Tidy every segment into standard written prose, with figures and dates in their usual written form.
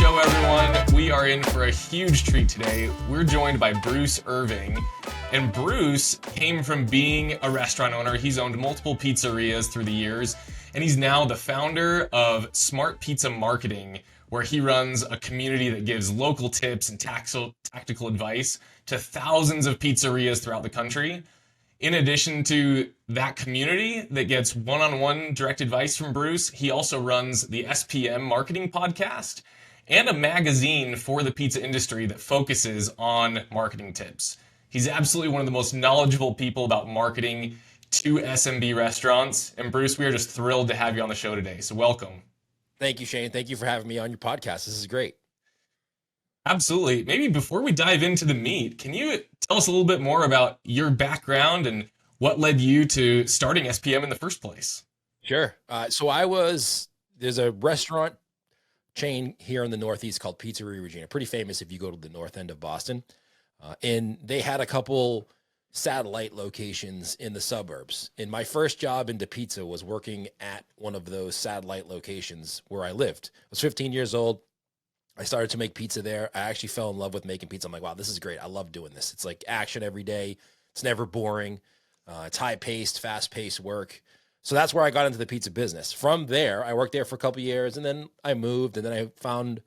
show, everyone. We are in for a huge treat today. We're joined by Bruce Irving. And Bruce came from being a restaurant owner. He's owned multiple pizzerias through the years. And he's now the founder of Smart Pizza Marketing, where he runs a community that gives local tips and tactical advice to thousands of pizzerias throughout the country. In addition to that community that gets one-on-one direct advice from Bruce, he also runs the SPM Marketing Podcast and a magazine for the pizza industry that focuses on marketing tips. He's absolutely one of the most knowledgeable people about marketing to SMB restaurants. And Bruce, we are just thrilled to have you on the show today. So welcome. Thank you, Shane. Thank you for having me on your podcast. This is great. Absolutely. Maybe before we dive into the meat, can you tell us a little bit more about your background and what led you to starting SPM in the first place? Sure. There's a restaurant chain here in the Northeast called Pizzeria Regina, pretty famous if you go to the north end of Boston. And they had a couple satellite locations in the suburbs. And my first job into pizza was working at one of those satellite locations where I lived. I was 15 years old. I started to make pizza there. I actually fell in love with making pizza. I'm like, wow, this is great. I love doing this. It's like action every day. It's never boring. It's high-paced, fast-paced work. So that's where I got into the pizza business. From there, I worked there for a couple of years, and then I moved, and then I found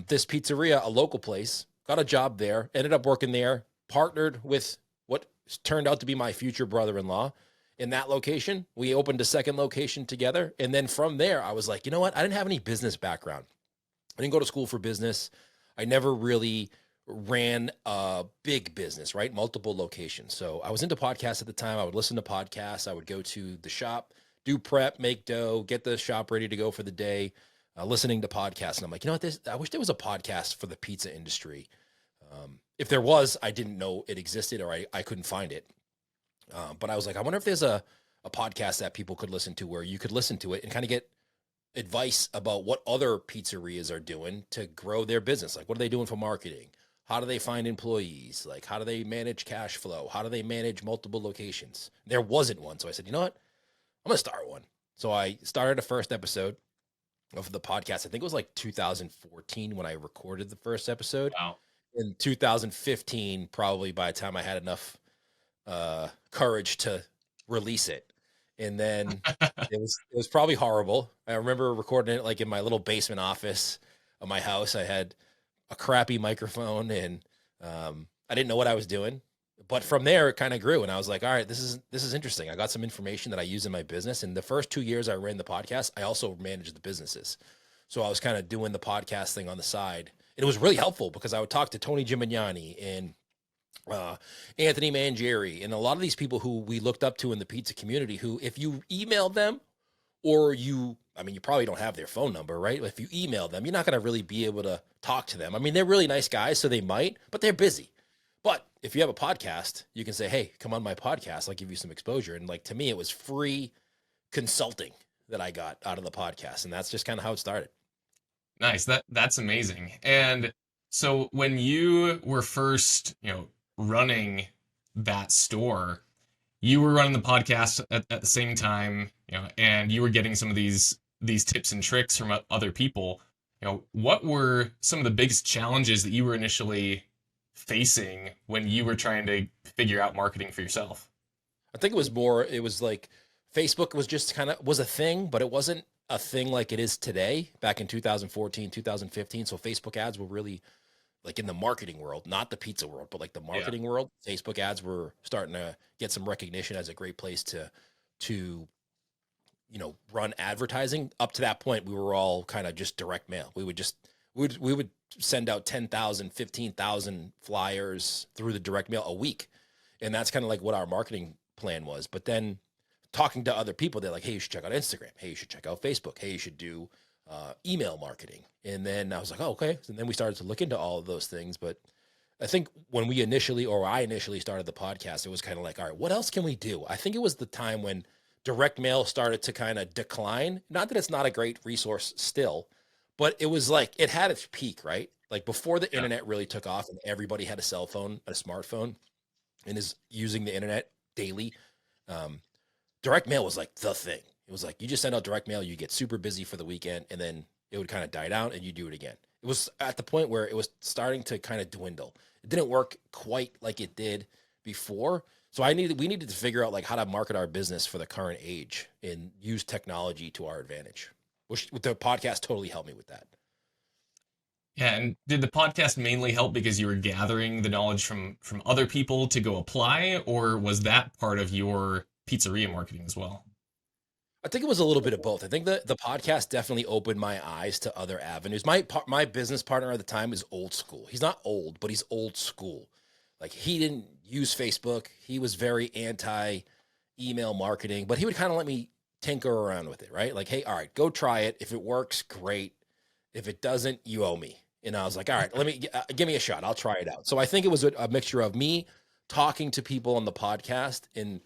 this pizzeria, a local place, got a job there, ended up working there, partnered with what turned out to be my future brother-in-law in that location. We opened a second location together, and then from there, I was like, you know what? I didn't have any business background. I didn't go to school for business. I never really ran a big business, right? Multiple locations. So I was into podcasts at the time. I would listen to podcasts. I would go to the shop, do prep, make dough, get the shop ready to go for the day, listening to podcasts. And I'm like, you know what? I wish there was a podcast for the pizza industry. If there was, I didn't know it existed, or I couldn't find it. But I was like, I wonder if there's a podcast that people could listen to where you could listen to it and kind of get advice about what other pizzerias are doing to grow their business. Like, what are they doing for marketing? How do they find employees? Like, how do they manage cash flow? How do they manage multiple locations? There wasn't one. So I said, you know what? I'm going to start one. So I started a first episode of the podcast. I think it was like 2014 when I recorded the first episode. Wow. In 2015, probably by the time I had enough courage to release it. And then it was probably horrible. I remember recording it like in my little basement office of my house. I had a crappy microphone, and I didn't know what I was doing. But from there, it kind of grew, and I was like, all right, this is interesting. I got some information that I use in my business. And the first 2 years I ran the podcast, I also managed the businesses. So I was kind of doing the podcast thing on the side. And it was really helpful because I would talk to Tony Gimignani and Anthony Mangieri, and a lot of these people who we looked up to in the pizza community, who if you emailed them or you probably don't have their phone number, right? If you email them, you're not going to really be able to talk to them. I mean, they're really nice guys, so they might, but they're busy. But if you have a podcast, you can say, hey, come on my podcast. I'll give you some exposure. And like, to me, it was free consulting that I got out of the podcast. And that's just kind of how it started. Nice. That's amazing. And so when you were first, running that store, you were running the podcast at the same time, and you were getting some of these tips and tricks from other people. What were some of the biggest challenges that you were initially facing when you were trying to figure out marketing for yourself? I think it was like Facebook was just was a thing, but it wasn't a thing like it is today back in 2014, 2015. So Facebook ads were really like in the marketing world, not the pizza world, but like the marketing world. Facebook ads were starting to get some recognition as a great place to run advertising. Up to that point, we were all kind of just direct mail. We would send out 10,000, 15,000 flyers through the direct mail a week. And that's kind of like what our marketing plan was. But then talking to other people, they're like, hey, you should check out Instagram. Hey, you should check out Facebook. Hey, you should do email marketing. And then I was like, oh, okay. And then we started to look into all of those things. But I think when I initially started the podcast, it was kind of like, all right, what else can we do? I think it was the time when direct mail started to kind of decline. Not that it's not a great resource still, but it was like, it had its peak, right? Like before the internet really took off and everybody had a cell phone, a smartphone, and is using the internet daily. Direct mail was like the thing. It was like, you just send out direct mail, you get super busy for the weekend, and then it would kind of die down and you do it again. It was at the point where it was starting to kind of dwindle. It didn't work quite like it did before. So we needed to figure out like how to market our business for the current age and use technology to our advantage. Which the podcast totally helped me with that. Yeah, and did the podcast mainly help because you were gathering the knowledge from other people to go apply, or was that part of your pizzeria marketing as well? I think it was a little bit of both. I think the podcast definitely opened my eyes to other avenues. My business partner at the time is old school. He's not old, but he's old school. Like he didn't use Facebook. He was very anti email marketing, but he would kind of let me tinker around with it, right? Like, hey, all right, go try it. If it works, great. If it doesn't, you owe me. And I was like, all right, let me give me a shot. I'll try it out. So I think it was a mixture of me talking to people on the podcast and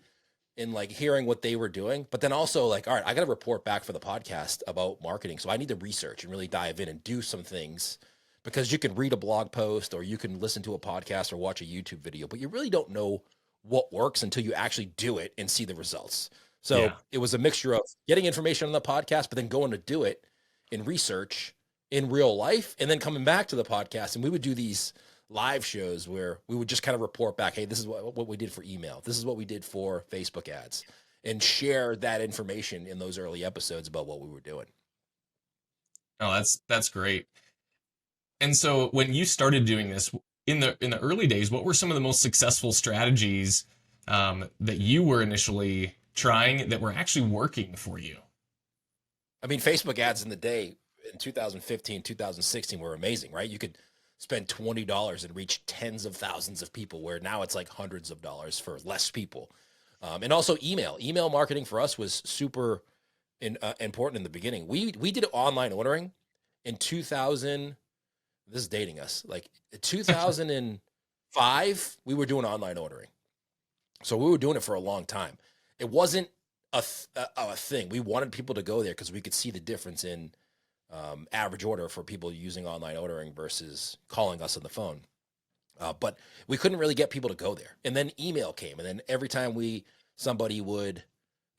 like hearing what they were doing, but then also like, all right, I got to report back for the podcast about marketing. So I need to research and really dive in and do some things because you can read a blog post or you can listen to a podcast or watch a YouTube video, but you really don't know what works until you actually do it and see the results. So Yeah. it was a mixture of getting information on the podcast, but then going to do it in research in real life and then coming back to the podcast. And we would do these live shows where we would just kind of report back, hey, this is what we did for email. This is what we did for Facebook ads and share that information in those early episodes about what we were doing. Oh, that's great. And so when you started doing this in the early days, what were some of the most successful strategies that you were initially trying that were actually working for you? I mean, Facebook ads in the day in 2015, 2016 were amazing, right? You could spend $20 and reach tens of thousands of people, where now it's like hundreds of dollars for less people. And also email marketing for us was super important in the beginning. We did online ordering in 2000. This is dating us. Like 2005, we were doing online ordering. So we were doing it for a long time. It wasn't a thing. We wanted people to go there because we could see the difference in average order for people using online ordering versus calling us on the phone. But we couldn't really get people to go there. And then email came. And then every time somebody would,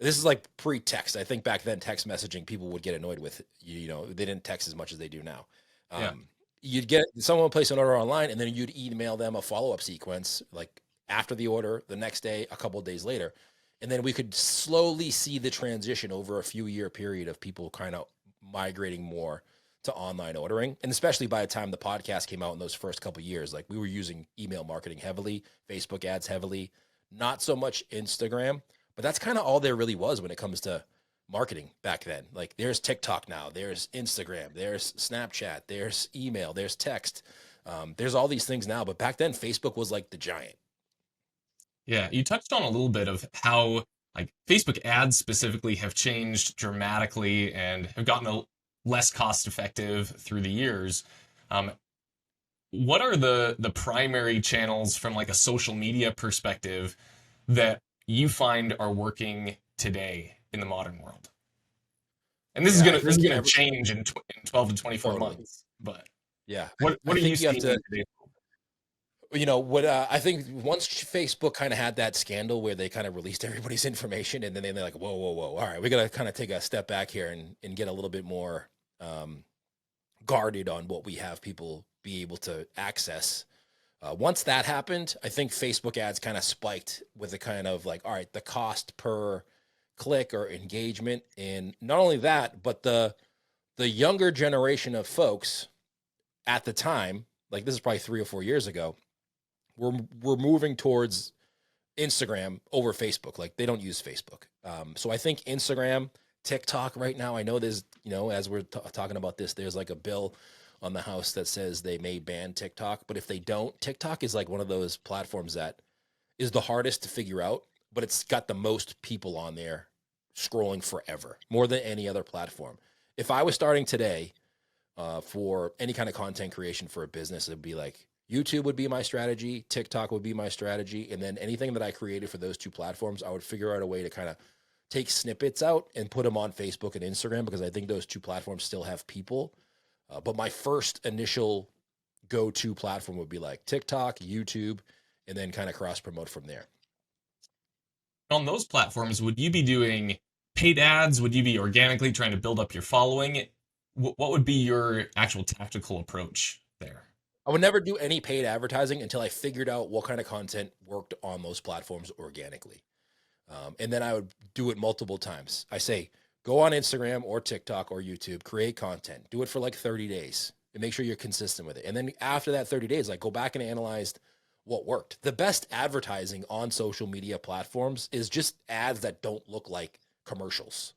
this is like pre-text. I think back then text messaging people would get annoyed with, they didn't text as much as they do now. Yeah. You'd get someone would place an order online and then you'd email them a follow-up sequence, like after the order, the next day, a couple of days later. And then we could slowly see the transition over a few year period of people kind of migrating more to online ordering. And especially by the time the podcast came out in those first couple of years, like we were using email marketing heavily, Facebook ads heavily, not so much Instagram, but that's kind of all there really was when it comes to marketing back then. Like there's TikTok now, there's Instagram, there's Snapchat, there's email, there's text. There's all these things now, but back then Facebook was like the giant. Yeah, you touched on a little bit of how like Facebook ads specifically have changed dramatically and have gotten less cost effective through the years. Um, what are the primary channels from like a social media perspective that you find are working today in the modern world? And this is Yeah, gonna change in 12 to 24 totally. months. But Yeah, what I are you think you have seeing to, today? what I think once Facebook kind of had that scandal where they kind of released everybody's information and then they're like, whoa, whoa, whoa. All right, we got to kind of take a step back here and get a little bit more guarded on what we have people be able to access. Once that happened, I think Facebook ads kind of spiked with the kind of like, all right, the cost per click or engagement. And not only that, but the younger generation of folks at the time, like this is probably 3 or 4 years ago, we're moving towards Instagram over Facebook. Like they don't use Facebook. So I think Instagram, TikTok right now, I know there's, as we're talking about this, there's like a bill on the House that says they may ban TikTok, but if they don't, TikTok is like one of those platforms that is the hardest to figure out, but it's got the most people on there scrolling forever, more than any other platform. If I was starting today for any kind of content creation for a business, it'd be like YouTube would be my strategy, TikTok would be my strategy, and then anything that I created for those two platforms, I would figure out a way to kind of take snippets out and put them on Facebook and Instagram because I think those two platforms still have people. But my first initial go-to platform would be like TikTok, YouTube, and then kind of cross-promote from there. On those platforms, would you be doing paid ads? Would you be organically trying to build up your following? what would be your actual tactical approach there? I would never do any paid advertising until I figured out what kind of content worked on those platforms organically. And then I would do it multiple times. I say, go on Instagram or TikTok or YouTube, create content, do it for like 30 days and make sure you're consistent with it. And then after that 30 days, like go back and analyze what worked. The best advertising on social media platforms is just ads that don't look like commercials.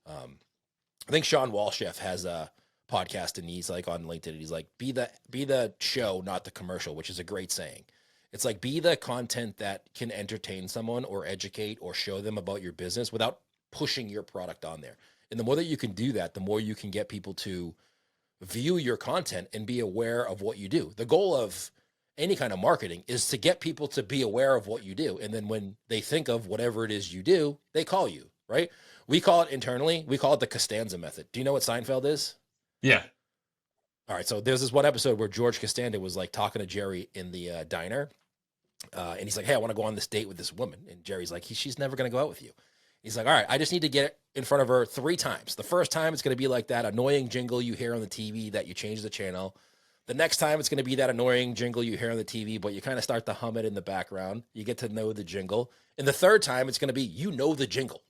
I think Sean Walchef has a podcast and he's like on LinkedIn. He's like, be the show, not the commercial, which is a great saying. It's like, be the content that can entertain someone or educate or show them about your business without pushing your product on there. And the more that you can do that, the more you can get people to view your content and be aware of what you do. The goal of any kind of marketing is to get people to be aware of what you do. And then when they think of whatever it is you do, they call you, right? We call it internally, we call it the Costanza method. Do you know what Seinfeld is? Yeah. All right. So there's this one episode where George Costanza was like talking to Jerry in the diner. And he's like, hey, I want to go on this date with this woman. And Jerry's like, she's never going to go out with you. He's like, all right, I just need to get in front of her 3 times. The first time it's going to be like that annoying jingle you hear on the TV that you change the channel. The next time it's going to be that annoying jingle you hear on the TV, but you kind of start to hum it in the background. You get to know the jingle. And the third time it's going to be, the jingle.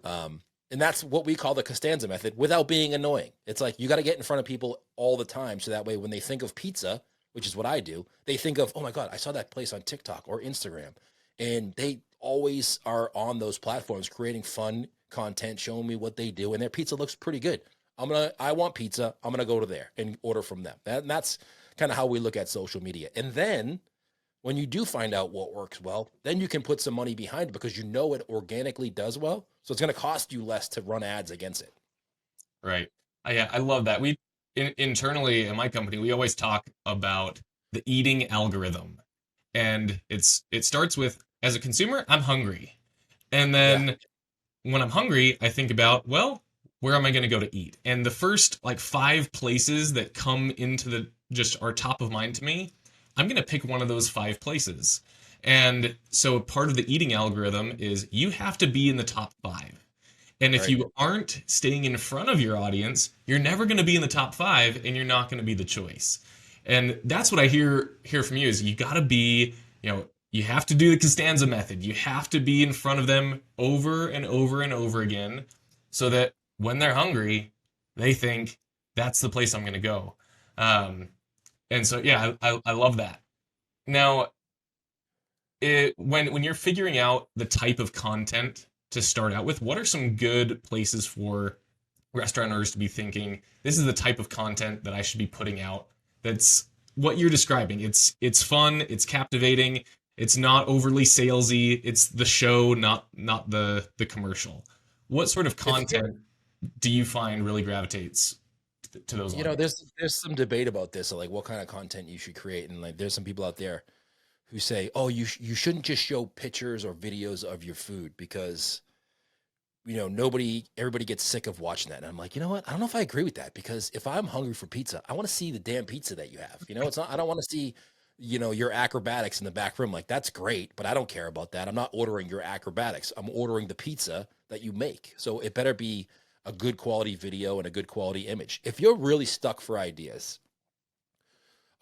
And that's what we call the Costanza method without being annoying. It's like, you got to get in front of people all the time. So that way, when they think of pizza, which is what I do, they think of, oh my God, I saw that place on TikTok or Instagram. And they always are on those platforms creating fun content, showing me what they do. And their pizza looks pretty good. I want pizza. I'm going to go to there and order from them. That's kind of how we look at social media. And then when you do find out what works well, then you can put some money behind it because you know it organically does well. So it's going to cost you less to run ads against it. Right. I love that. Internally in my company, we always talk about the eating algorithm. And it starts with, as a consumer, I'm hungry. And then when I'm hungry, I think about, well, where am I going to go to eat? And the first like 5 places that come into just are top of mind to me, I'm going to pick one of those 5 places. And so part of the eating algorithm is you have to be in the top 5. And if you aren't staying in front of your audience, you're never going to be in the top 5 and you're not going to be the choice. And that's what I hear from you is you got to be, you have to do the Costanza method. You have to be in front of them over and over and over again so that when they're hungry, they think that's the place I'm going to go. And so, yeah, I love that. Now, when you're figuring out the type of content to start out with, what are some good places for restaurant owners to be thinking, this is the type of content that I should be putting out? That's what you're describing. It's fun, it's captivating, it's not overly salesy, it's the show, not the commercial. What sort of content do you find really gravitates to those? There's some debate about this, like what kind of content you should create, and like there's some people out there who say, oh, you shouldn't just show pictures or videos of your food because everybody gets sick of watching that. And I'm like, you know what? I don't know if I agree with that because if I'm hungry for pizza, I want to see the damn pizza that you have. It's not, I don't want to see, your acrobatics in the back room. Like, that's great, but I don't care about that. I'm not ordering your acrobatics. I'm ordering the pizza that you make. So it better be a good quality video and a good quality image. If you're really stuck for ideas,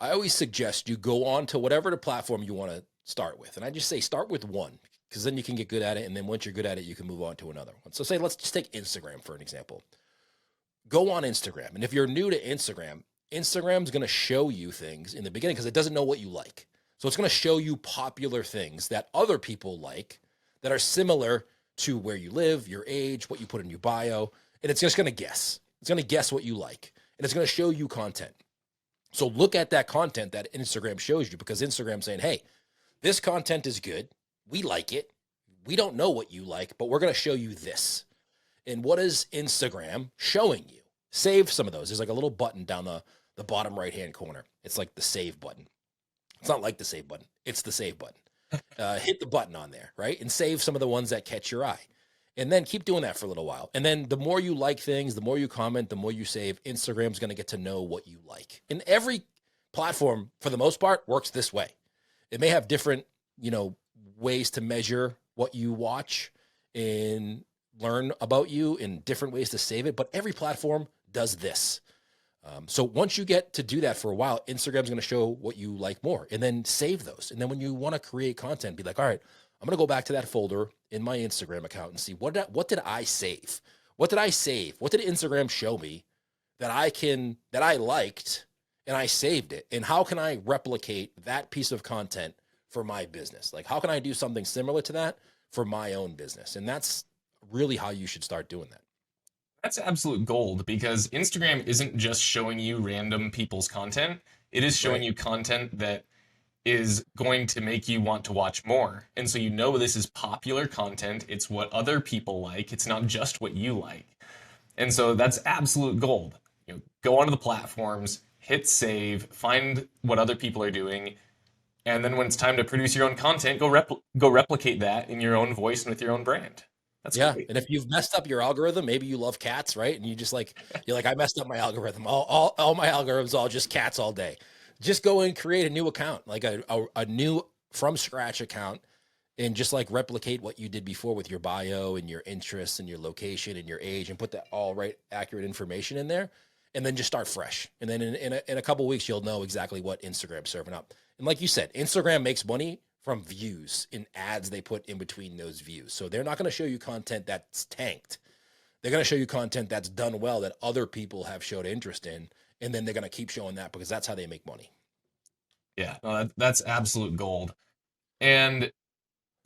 I always suggest you go on to whatever the platform you want to start with. And I just say, start with one, because then you can get good at it. And then once you're good at it, you can move on to another one. So say, let's just take Instagram for an example. Go on Instagram. And if you're new to Instagram's going to show you things in the beginning because it doesn't know what you like. So it's going to show you popular things that other people like that are similar to where you live, your age, what you put in your bio. And it's just going to guess. It's going to guess what you like. And it's going to show you content. So look at that content that Instagram shows you because Instagram's saying, hey, this content is good. We like it. We don't know what you like, but we're going to show you this. And what is Instagram showing you? Save some of those. There's like a little button down the bottom right-hand corner. It's like the save button. It's not like the save button. It's the save button. Hit the button on there, right? And save some of the ones that catch your eye. And then keep doing that for a little while. And then the more you like things, the more you comment, the more you save, Instagram's going to get to know what you like. And every platform, for the most part, works this way. It may have different, ways to measure what you watch and learn about you in different ways to save it. But every platform does this. So once you get to do that for a while, Instagram's going to show what you like more, and then save those. And then when you want to create content, be like, all right, I'm going to go back to that folder in my Instagram account and see what did I save? What did I save? What did Instagram show me that I liked and I saved it? And how can I replicate that piece of content for my business? Like, how can I do something similar to that for my own business? And that's really how you should start doing that. That's absolute gold because Instagram isn't just showing you random people's content. It is showing Right. you content that is going to make you want to watch more. And so you know this is popular content. It's what other people like. It's not just what you like. And so that's absolute gold. Go onto the platforms, hit save, find what other people are doing, and then when it's time to produce your own content, go replicate that in your own voice and with your own brand. That's Yeah. great. And if you've messed up your algorithm, maybe you love cats, right? And you just like, you're like, I messed up my algorithm. All my algorithms, all just cats all day. Just go and create a new account, like a new from scratch account, and just like replicate what you did before with your bio and your interests and your location and your age, and put that all right, accurate information in there. And then just start fresh. And then in a couple of weeks, you'll know exactly what Instagram's serving up. And like you said, Instagram makes money from views and ads they put in between those views. So they're not going to show you content that's tanked. They're going to show you content that's done well that other people have showed interest in. And then they're going to keep showing that because that's how they make money. Yeah, no, that's absolute gold. And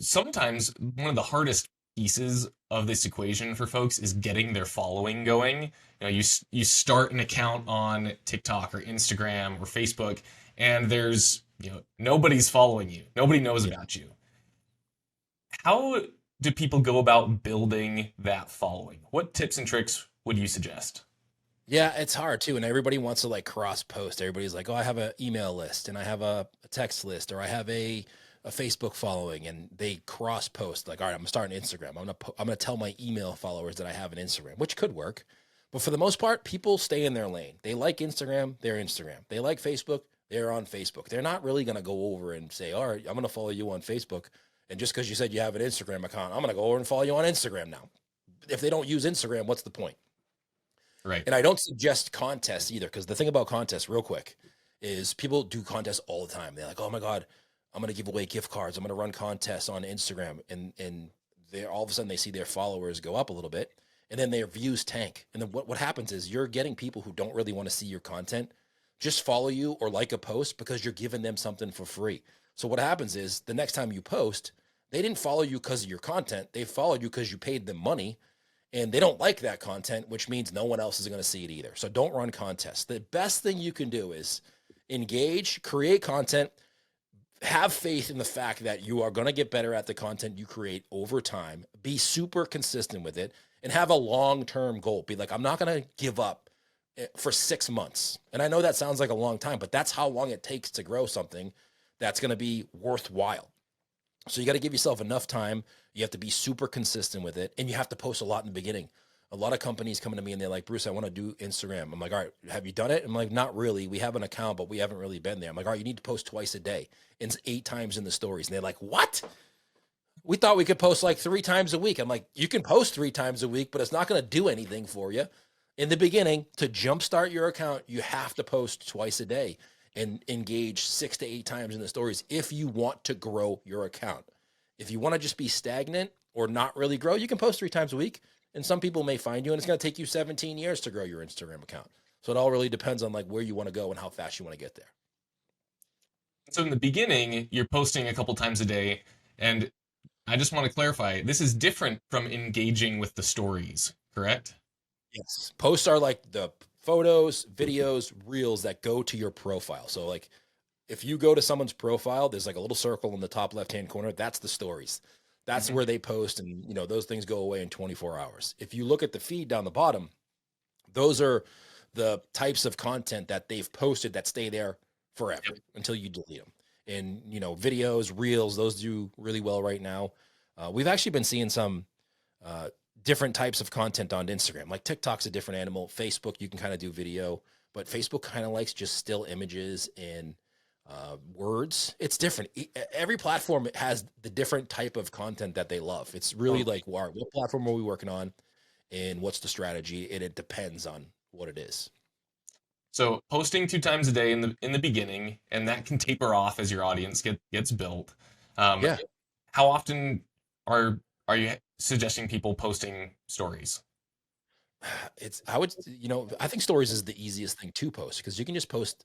sometimes one of the hardest pieces of this equation for folks is getting their following going. You start an account on TikTok or Instagram or Facebook, and there's nobody's following you. Nobody knows Yeah. about you. How do people go about building that following? What tips and tricks would you suggest? Yeah, it's hard too. And everybody wants to like cross post. Everybody's like, oh, I have an email list and I have a text list, or I have a Facebook following, and they cross post like, all right, I'm gonna start an Instagram. I'm gonna tell my email followers that I have an Instagram, which could work. But for the most part, people stay in their lane. They like Instagram, they're Instagram. They like Facebook, they're on Facebook. They're not really gonna go over and say, all right, I'm gonna follow you on Facebook. And just because you said you have an Instagram account, I'm gonna go over and follow you on Instagram now. If they don't use Instagram, what's the point? Right. And I don't suggest contests either, because the thing about contests, real quick, is people do contests all the time. They're like, oh my God, I'm going to give away gift cards. I'm going to run contests on Instagram. And they're all of a sudden they see their followers go up a little bit, and then their views tank. And then what happens is you're getting people who don't really want to see your content just follow you or like a post because you're giving them something for free. So what happens is the next time you post, they didn't follow you because of your content. They followed you because you paid them money, and they don't like that content, which means no one else is going to see it either. So don't run contests. The best thing you can do is engage, create content, have faith in the fact that you are going to get better at the content you create over time, be super consistent with it, and have a long-term goal. Be like, I'm not going to give up for 6 months. And I know that sounds like a long time, but that's how long it takes to grow something that's going to be worthwhile. So you got to give yourself enough time. You have to be super consistent with it, and you have to post a lot in the beginning. A lot of companies coming to me and they're like, Bruce, I want to do Instagram. I'm like, all right, have you done it? I'm like, not really. We have an account, but we haven't really been there. I'm like, all right, you need to post twice a day and 8 times in the stories. And they're like, what? We thought we could post like 3 times a week. I'm like, you can post 3 times a week, but it's not going to do anything for you. In the beginning, to jumpstart your account, you have to post twice a day and engage 6 to 8 times in the stories if you want to grow your account. If you want to just be stagnant or not really grow, you can post 3 times a week. And some people may find you, and it's going to take you 17 years to grow your Instagram account. So it all really depends on like where you want to go and how fast you want to get there. So in the beginning, you're posting a couple times a day, and I just want to clarify, this is different from engaging with the stories, correct? Yes. Posts are like the photos, videos, reels that go to your profile. So like if you go to someone's profile, there's like a little circle in the top left-hand corner. That's the stories. That's Mhm. where they post, and those things go away in 24 hours. If you look at the feed down the bottom, those are the types of content that they've posted that stay there forever Yep. until you delete them. And videos, reels, those do really well right now. We've actually been seeing some uh, different types of content on Instagram. Like TikTok's a different animal. Facebook, you can kind of do video, but Facebook kind of likes just still images and words. It's different. Every platform has the different type of content that they love. It's really Totally. like, what platform are we working on, and what's the strategy? And it depends on what it is. So posting 2 times a day in the beginning, and that can taper off as your audience gets built. Um, Yeah. how often are are you suggesting people posting stories? I would, I think stories is the easiest thing to post because you can just post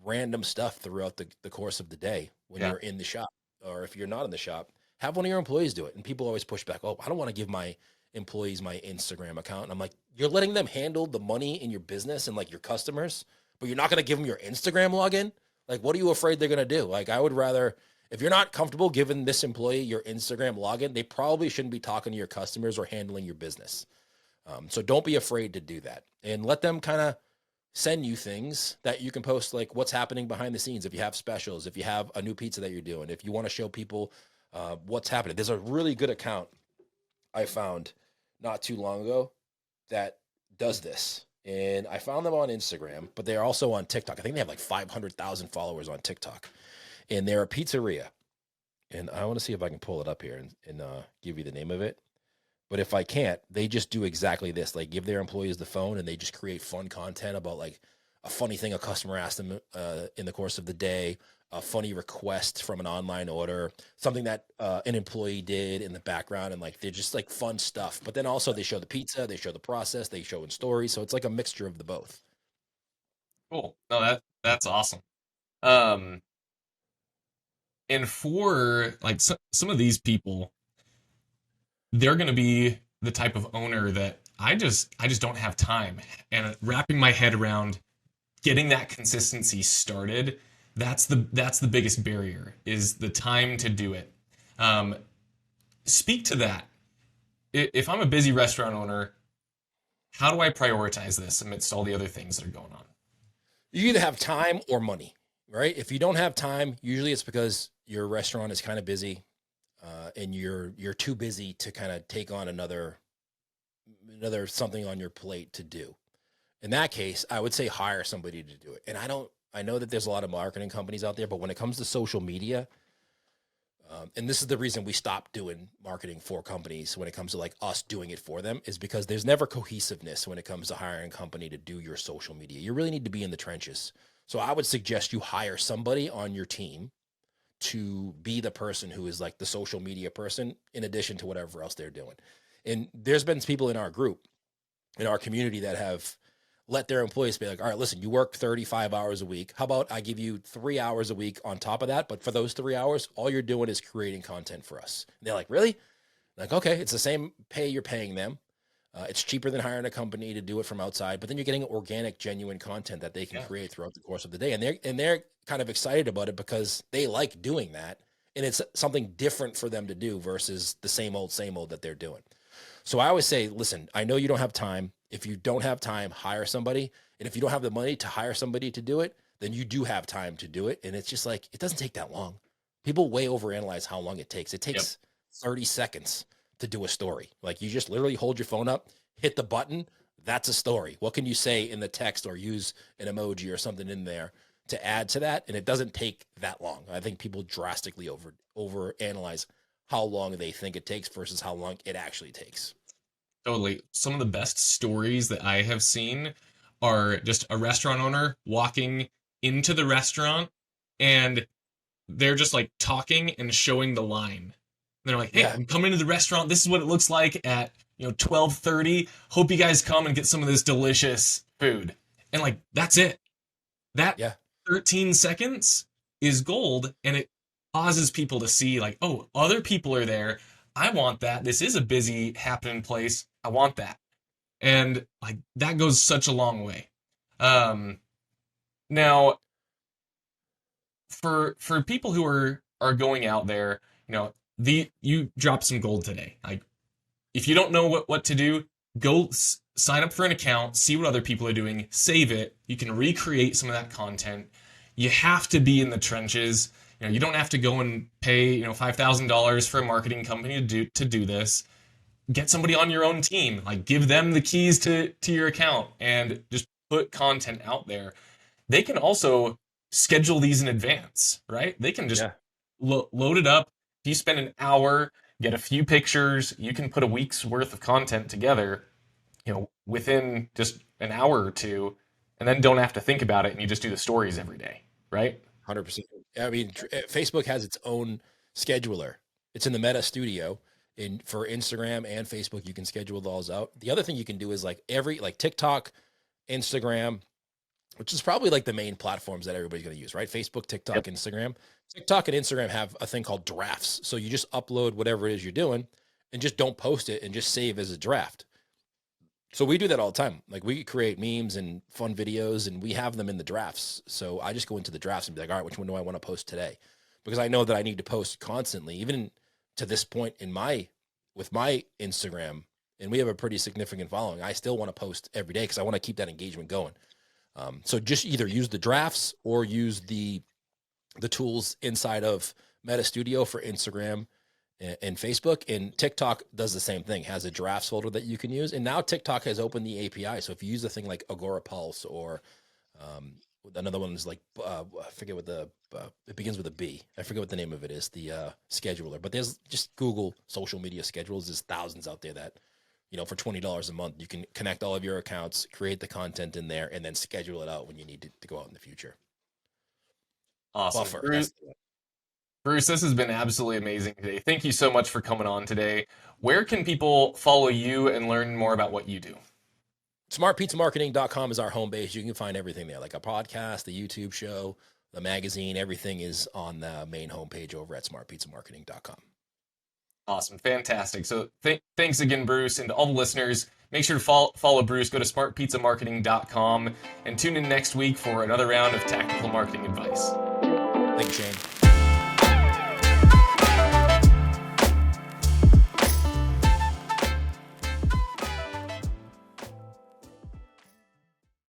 random stuff throughout the course of the day when Yeah. you're in the shop, or if you're not in the shop, have one of your employees do it. And people always push back, oh, I don't want to give my employees my Instagram account. And I'm like, you're letting them handle the money in your business and like your customers, but you're not going to give them your Instagram login. Like, what are you afraid they're going to do? Like, I would rather, if you're not comfortable giving this employee your Instagram login, they probably shouldn't be talking to your customers or handling your business. So don't be afraid to do that and let them kind of send you things that you can post, like what's happening behind the scenes. If you have specials, if you have a new pizza that you're doing, if you want to show people what's happening. There's a really good account I found not too long ago that does this. And I found them on Instagram, but they're also on TikTok. I think they have like 500,000 followers on TikTok. And they're a pizzeria. And I want to see if I can pull it up here and give you the name of it. But if I can't, they just do exactly this. Like give their employees the phone and they just create fun content about like a funny thing a customer asked them in the course of the day, a funny request from an online order, something that an employee did in the background. And like, they're just like fun stuff. But then also they show the pizza, they show the process, they show in stories. So it's like a mixture of the both. Cool. No, that's awesome. Um, and for like some of these people, they're going to be the type of owner that I just don't have time. And wrapping my head around getting that consistency started, that's the biggest barrier is the time to do it. Um, speak to that. If I'm a busy restaurant owner, how do I prioritize this amidst all the other things that are going on? You either have time or money, right? If you don't have time, usually it's because your restaurant is kind of busy, and you're too busy to kind of take on another something on your plate to do. In that case, I would say hire somebody to do it. And I know that there's a lot of marketing companies out there, but when it comes to social media, and this is the reason we stopped doing marketing for companies when it comes to like us doing it for them, is because there's never cohesiveness when it comes to hiring a company to do your social media. You really need to be in the trenches. So I would suggest you hire somebody on your team to be the person who is like the social media person in addition to whatever else they're doing. And there's been people in our group, in our community, that have let their employees be like, all right, listen, you work 35 hours a week. How about I give you 3 hours a week on top of that? But for those 3 hours, all you're doing is creating content for us. And they're like, really? Like, okay, it's the same pay you're paying them. It's cheaper than hiring a company to do it from outside, but then you're getting organic, genuine content that they can Yeah. create throughout the course of the day. And they're kind of excited about it because they like doing that. And it's something different for them to do versus the same old that they're doing. So I always say, listen, I know you don't have time. If you don't have time, hire somebody. And if you don't have the money to hire somebody to do it, then you do have time to do it. And it's just like, it doesn't take that long. People way overanalyze how long it takes. It Yep. takes 30 seconds to do a story. Like you just literally hold your phone up, hit the button. That's a story. What can you say in the text or use an emoji or something in there to add to that? And it doesn't take that long. I think people drastically over analyze how long they think it takes versus how long it actually takes. Totally. Some of the best stories that I have seen are just a restaurant owner walking into the restaurant and they're just like talking and showing the line. And they're like, "Hey, Yeah. I'm coming to the restaurant. This is what it looks like at, 12:30. Hope you guys come and get some of this delicious food." And like that's it. That Yeah. 13 seconds is gold and it causes people to see like, "Oh, other people are there. I want that. This is a busy happening place. I want that." And like that goes such a long way. Um now for people who are going out there, you dropped some gold today. Like if you don't know what to do, go sign up for an account, see what other people are doing, save it. You can recreate some of that content. You have to be in the trenches. You don't have to go and pay, $5,000 for a marketing company to do this. Get somebody on your own team. Like give them the keys to your account and just put content out there. They can also schedule these in advance, right? They can just Yeah. load it up. If you spend an hour, get a few pictures, you can put a week's worth of content together, within just an hour or two. and then don't have to think about it, and you just do the stories every day, right? 100%. I mean, Facebook has its own scheduler. It's in the Meta Studio. For Instagram and Facebook, you can schedule those out. The other thing you can do is like TikTok, Instagram, which is probably like the main platforms that everybody's going to use, right? Facebook, TikTok, Yep. Instagram. TikTok and Instagram have a thing called drafts. So you just upload whatever it is you're doing and just don't post it and just save as a draft. So we do that all the time. Like we create memes and fun videos and we have them in the drafts. So I just go into the drafts and be like, all right, which one do I want to post today? Because I know that I need to post constantly, even to this point with my Instagram, and we have a pretty significant following. I still want to post every day because I want to keep that engagement going. So just either use the drafts or use the tools inside of Meta Studio for Instagram and Facebook. And TikTok does the same thing, has a drafts folder that you can use. And now TikTok has opened the API. So if you use a thing like Agora Pulse or another one is like, I forget what it begins with a B. I forget what the name of it is, the scheduler. But there's just Google social media schedules. There's thousands out there that, for $20 a month, you can connect all of your accounts, create the content in there, and then schedule it out when you need to go out in the future. Awesome. Buffer. Bruce, this has been absolutely amazing today. Thank you so much for coming on today. Where can people follow you and learn more about what you do? SmartPizzaMarketing.com is our home base. You can find everything there, like a podcast, the YouTube show, the magazine. Everything is on the main homepage over at SmartPizzaMarketing.com. Awesome. Fantastic. So thanks again, Bruce. And to all the listeners, make sure to follow Bruce. Go to SmartPizzaMarketing.com and tune in next week for another round of tactical marketing advice. Thank you, Shane.